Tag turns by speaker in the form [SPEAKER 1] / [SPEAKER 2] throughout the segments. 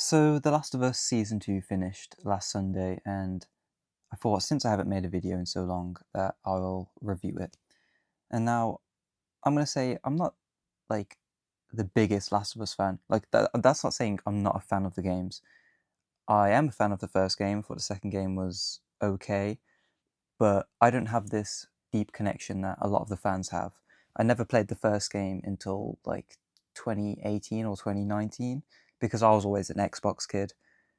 [SPEAKER 1] So, The Last of Us Season 2 finished last Sunday, and I thought since I haven't made a video in so long that I will review it. And now, I'm going to say I'm not like the biggest Last of Us fan. That's not saying I'm not a fan of the games. I am a fan of the first game. I thought the second game was okay, but I don't have this deep connection that a lot of the fans have. I never played the first game until like 2018 or 2019 because I was always an Xbox kid.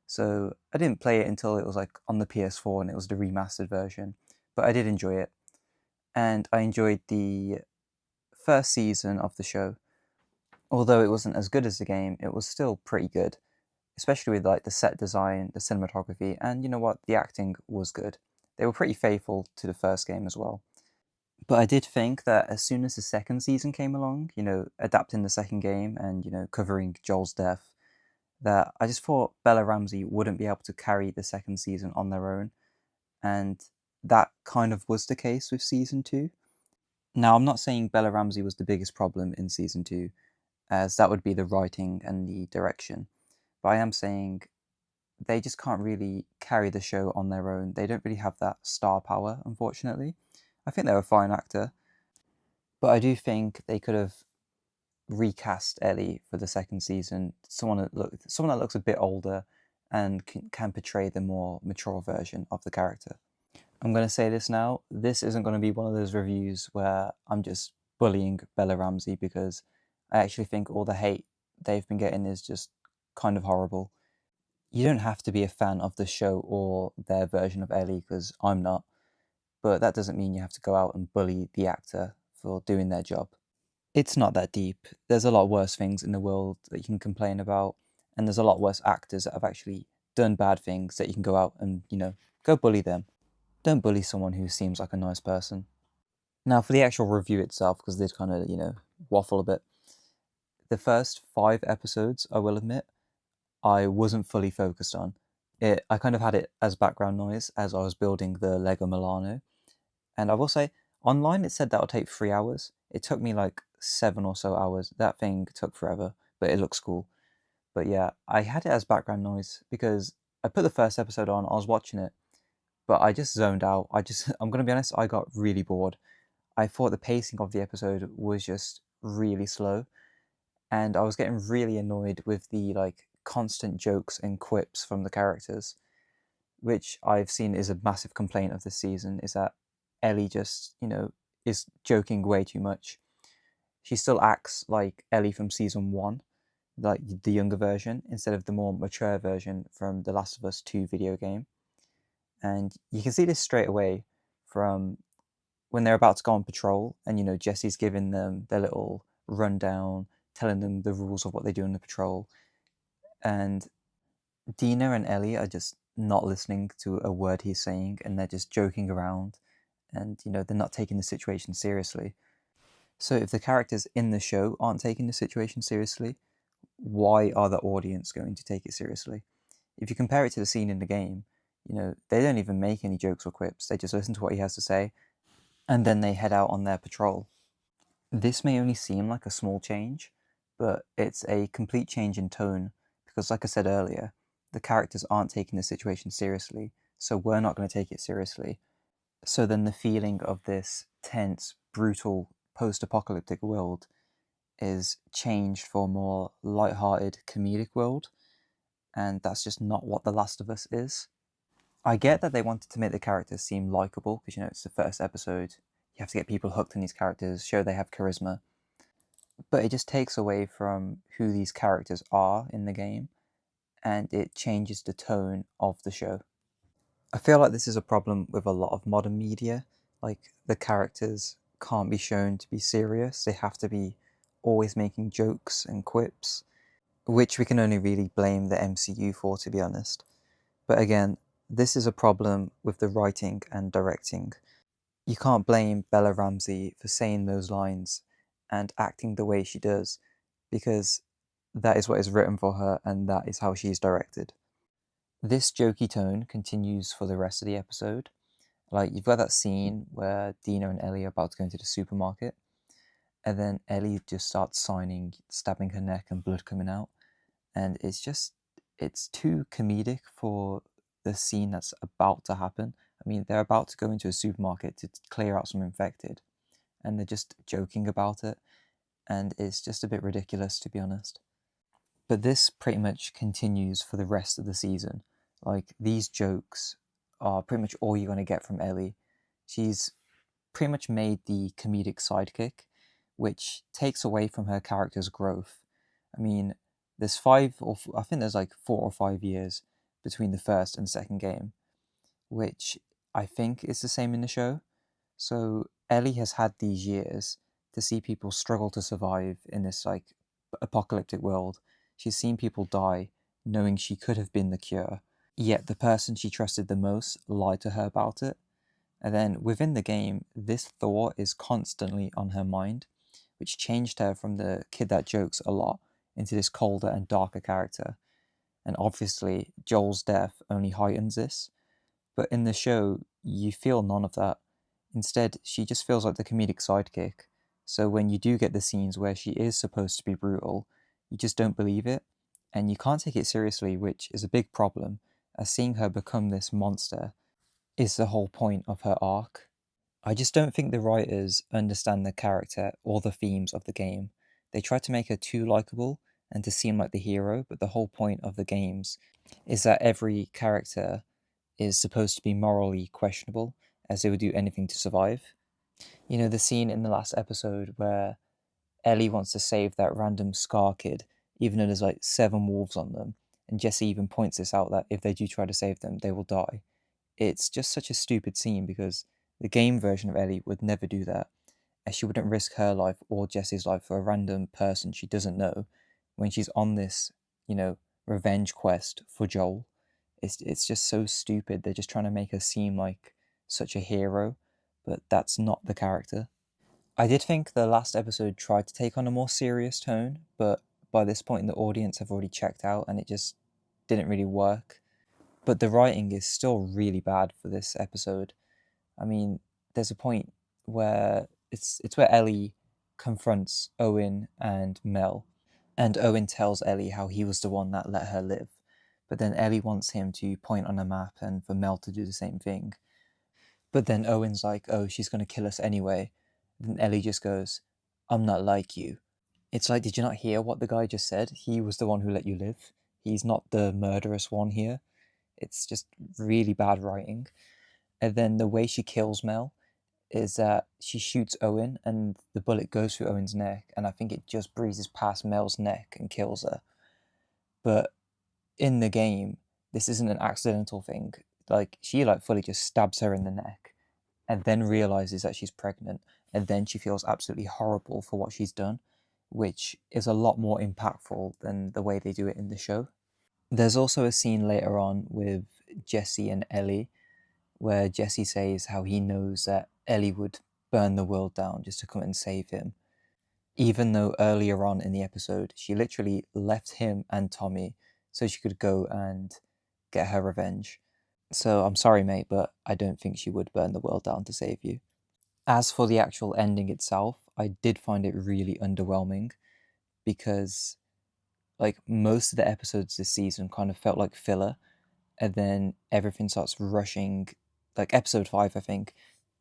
[SPEAKER 1] So I didn't play it until it was like on the PS4 and it was the remastered version. But I did enjoy it. And I enjoyed the first season of the show. Although it wasn't as good as the game, it was still pretty good, especially with like the set design, the cinematography, and you know what, the acting was good. They were pretty faithful to the first game as well. But I did think that as soon as the second season came along, adapting the second game and, covering Joel's death, that I just thought Bella Ramsey wouldn't be able to carry the second season on their own. And that kind of was the case with season two. Now, I'm not saying Bella Ramsey was the biggest problem in season two, as that would be the writing and the direction. But I am saying they just can't really carry the show on their own. They don't really have that star power, unfortunately. I think they're a fine actor, but I do think they could have recast Ellie for the second season. Someone that looks a bit older and can portray the more mature version of the character. I'm going to say this now. This isn't going to be one of those reviews where I'm just bullying Bella Ramsey because I actually think all the hate they've been getting is just kind of horrible. You don't have to be a fan of the show or their version of Ellie because I'm not, but that doesn't mean you have to go out and bully the actor for doing their job. It's not that deep. There's a lot worse things in the world that you can complain about, and there's a lot worse actors that have actually done bad things that you can go out and, go bully them. Don't bully someone who seems like a nice person. Now, for the actual review itself, because they kind of, waffle a bit, the first 5 episodes, I will admit, I wasn't fully focused on. I kind of had it as background noise as I was building the Lego Milano. And I will say, online it said that would take 3 hours. It took me like 7 or so hours. That thing took forever, but it looks cool. But yeah, I had it as background noise because I put the first episode on, I was watching it, but I just zoned out. I'm gonna be honest, I got really bored. I thought the pacing of the episode was just really slow, and I was getting really annoyed with the like constant jokes and quips from the characters, which I've seen is a massive complaint of this season, is that Ellie just, is joking way too much. She still acts like Ellie from season one, like the younger version, instead of the more mature version from the Last of Us 2 video game. And you can see this straight away from when they're about to go on patrol, and Jesse's giving them their little rundown, telling them the rules of what they do on the patrol. And Dina and Ellie are just not listening to a word he's saying, and they're just joking around, and they're not taking the situation seriously. So if the characters in the show aren't taking the situation seriously, why are the audience going to take it seriously? If you compare it to the scene in the game, they don't even make any jokes or quips. They just listen to what he has to say, and then they head out on their patrol. This may only seem like a small change, but it's a complete change in tone because, like I said earlier, the characters aren't taking the situation seriously, so we're not going to take it seriously. So then the feeling of this tense, brutal, post apocalyptic world is changed for a more light-hearted, comedic world, and that's just not what The Last of Us is. I get that they wanted to make the characters seem likable because it's the first episode. You have to get people hooked on these characters, show they have charisma, but it just takes away from who these characters are in the game, and it changes the tone of the show. I feel like this is a problem with a lot of modern media. Like, the characters can't be shown to be serious, they have to be always making jokes and quips, which we can only really blame the MCU for, to be honest. But again, this is a problem with the writing and directing. You can't blame Bella Ramsey for saying those lines and acting the way she does, because that is what is written for her and that is how she is directed. This jokey tone continues for the rest of the episode. Like, you've got that scene where Dina and Ellie are about to go into the supermarket, and then Ellie just starts signing, stabbing her neck and blood coming out. And it's too comedic for the scene that's about to happen. I mean, they're about to go into a supermarket to clear out some infected, and they're just joking about it, and it's just a bit ridiculous, to be honest. But this pretty much continues for the rest of the season. Like, these jokes are pretty much all you're going to get from Ellie. She's pretty much made the comedic sidekick, which takes away from her character's growth. I mean, I think there's like 4 or 5 years between the first and second game, which I think is the same in the show. So Ellie has had these years to see people struggle to survive in this like apocalyptic world. She's seen people die knowing she could have been the cure. Yet the person she trusted the most lied to her about it. And then within the game, this thought is constantly on her mind, which changed her from the kid that jokes a lot into this colder and darker character. And obviously, Joel's death only heightens this. But in the show, you feel none of that. Instead, she just feels like the comedic sidekick. So when you do get the scenes where she is supposed to be brutal, you just don't believe it. And you can't take it seriously, which is a big problem, as seeing her become this monster is the whole point of her arc. I just don't think the writers understand the character or the themes of the game. They try to make her too likable and to seem like the hero, but the whole point of the games is that every character is supposed to be morally questionable, as they would do anything to survive. You know, the scene in the last episode where Ellie wants to save that random Scar kid, even though there's like 7 wolves on them, and Jesse even points this out that if they do try to save them, they will die. It's just such a stupid scene because the game version of Ellie would never do that, as she wouldn't risk her life or Jesse's life for a random person she doesn't know when she's on this, revenge quest for Joel. It's just so stupid. They're just trying to make her seem like such a hero, but that's not the character. I did think the last episode tried to take on a more serious tone, but by this point the audience have already checked out and it just didn't really work. But the writing is still really bad for this episode. I mean, there's a point where it's where Ellie confronts Owen and Mel, and Owen tells Ellie how he was the one that let her live. But then Ellie wants him to point on a map and for Mel to do the same thing. But then Owen's like, "Oh, she's gonna kill us anyway." Then Ellie just goes, "I'm not like you." It's like, did you not hear what the guy just said? He was the one who let you live. He's not the murderous one here. It's just really bad writing. And then the way she kills Mel is that she shoots Owen and the bullet goes through Owen's neck, and I think it just breezes past Mel's neck and kills her. But in the game, this isn't an accidental thing. Like, she like fully just stabs her in the neck and then realizes that she's pregnant, and then she feels absolutely horrible for what she's done, which is a lot more impactful than the way they do it in the show. There's also a scene later on with Jesse and Ellie where Jesse says how he knows that Ellie would burn the world down just to come and save him. Even though earlier on in the episode, she literally left him and Tommy so she could go and get her revenge. So I'm sorry, mate, but I don't think she would burn the world down to save you. As for the actual ending itself, I did find it really underwhelming because, like, most of the episodes this season kind of felt like filler, and then everything starts rushing. Like episode 5, I think,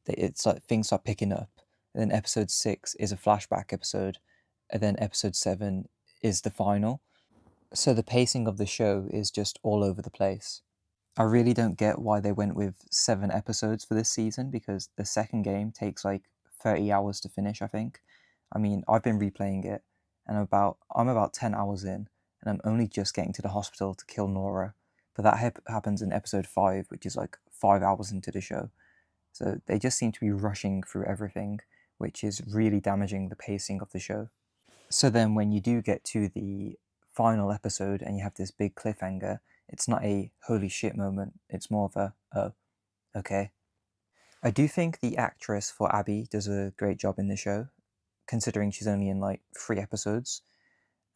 [SPEAKER 1] it's like things start picking up. And then episode 6 is a flashback episode, and then episode 7 is the final. So the pacing of the show is just all over the place. I really don't get why they went with 7 episodes for this season because the second game takes like 30 hours to finish, I think. I mean, I've been replaying it and I'm about 10 hours in and I'm only just getting to the hospital to kill Nora. But that happens in episode 5, which is like 5 hours into the show. So they just seem to be rushing through everything, which is really damaging the pacing of the show. So then when you do get to the final episode and you have this big cliffhanger, it's not a holy shit moment. It's more of a, oh, okay. I do think the actress for Abby does a great job in the show, considering she's only in like 3 episodes.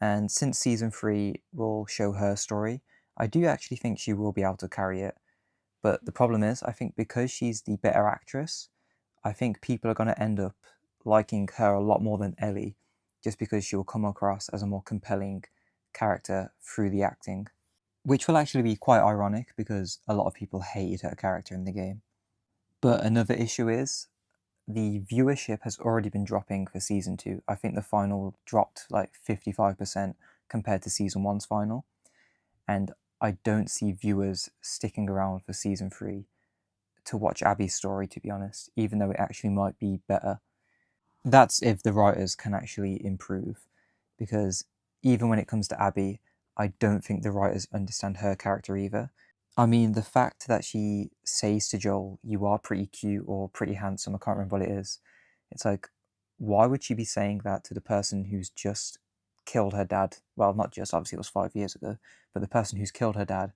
[SPEAKER 1] And since season 3 will show her story, I do actually think she will be able to carry it. But the problem is, I think because she's the better actress, I think people are going to end up liking her a lot more than Ellie, just because she will come across as a more compelling character through the acting. which will actually be quite ironic because a lot of people hated her character in the game. But another issue is the viewership has already been dropping for season 2. I think the final dropped like 55% compared to season 1's final, and I don't see viewers sticking around for season 3 to watch Abby's story, to be honest, even though it actually might be better. That's if the writers can actually improve, because even when it comes to Abby, I don't think the writers understand her character either. I mean, the fact that she says to Joel, "You are pretty cute" or "pretty handsome," I can't remember what it is. It's like, why would she be saying that to the person who's just killed her dad? Well, not just, obviously it was 5 years ago, but the person who's killed her dad,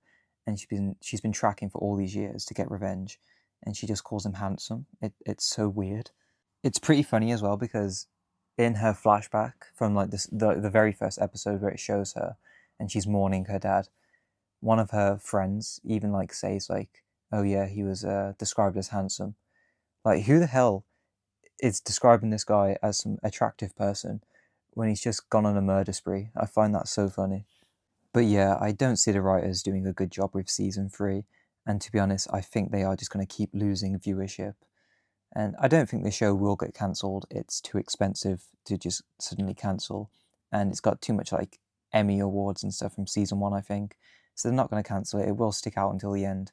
[SPEAKER 1] and she's been tracking for all these years to get revenge, and she just calls him handsome. It's so weird. It's pretty funny as well because in her flashback from like the very first episode where it shows her and she's mourning her dad, one of her friends even like says like, "Oh yeah, he was described as handsome." Like, who the hell is describing this guy as some attractive person when he's just gone on a murder spree? I find that so funny. But yeah, I don't see the writers doing a good job with season 3, and to be honest, I think they are just going to keep losing viewership. And I don't think the show will get cancelled. It's too expensive to just suddenly cancel, and it's got too much like Emmy awards and stuff from season 1, I think. So they're not going to cancel it. It will stick out until the end.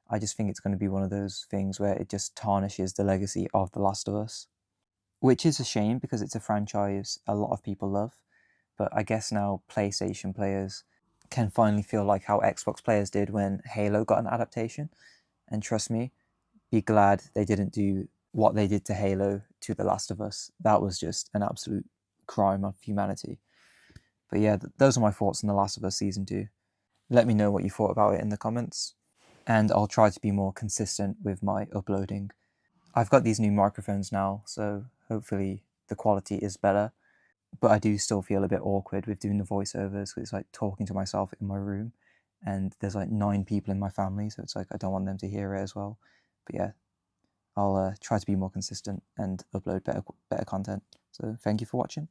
[SPEAKER 1] I just think it's going to be one of those things where it just tarnishes the legacy of The Last of Us, which is a shame because it's a franchise a lot of people love. But I guess now PlayStation players can finally feel like how Xbox players did when Halo got an adaptation. And trust me, be glad they didn't do what they did to Halo to The Last of Us. That was just an absolute crime of humanity. But yeah, those are my thoughts on The Last of Us Season 2. Let me know what you thought about it in the comments, and I'll try to be more consistent with my uploading. I've got these new microphones now, so hopefully the quality is better, but I do still feel a bit awkward with doing the voiceovers because it's like talking to myself in my room, and there's like 9 people in my family, so it's like I don't want them to hear it as well. But yeah, I'll try to be more consistent and upload better content. So thank you for watching.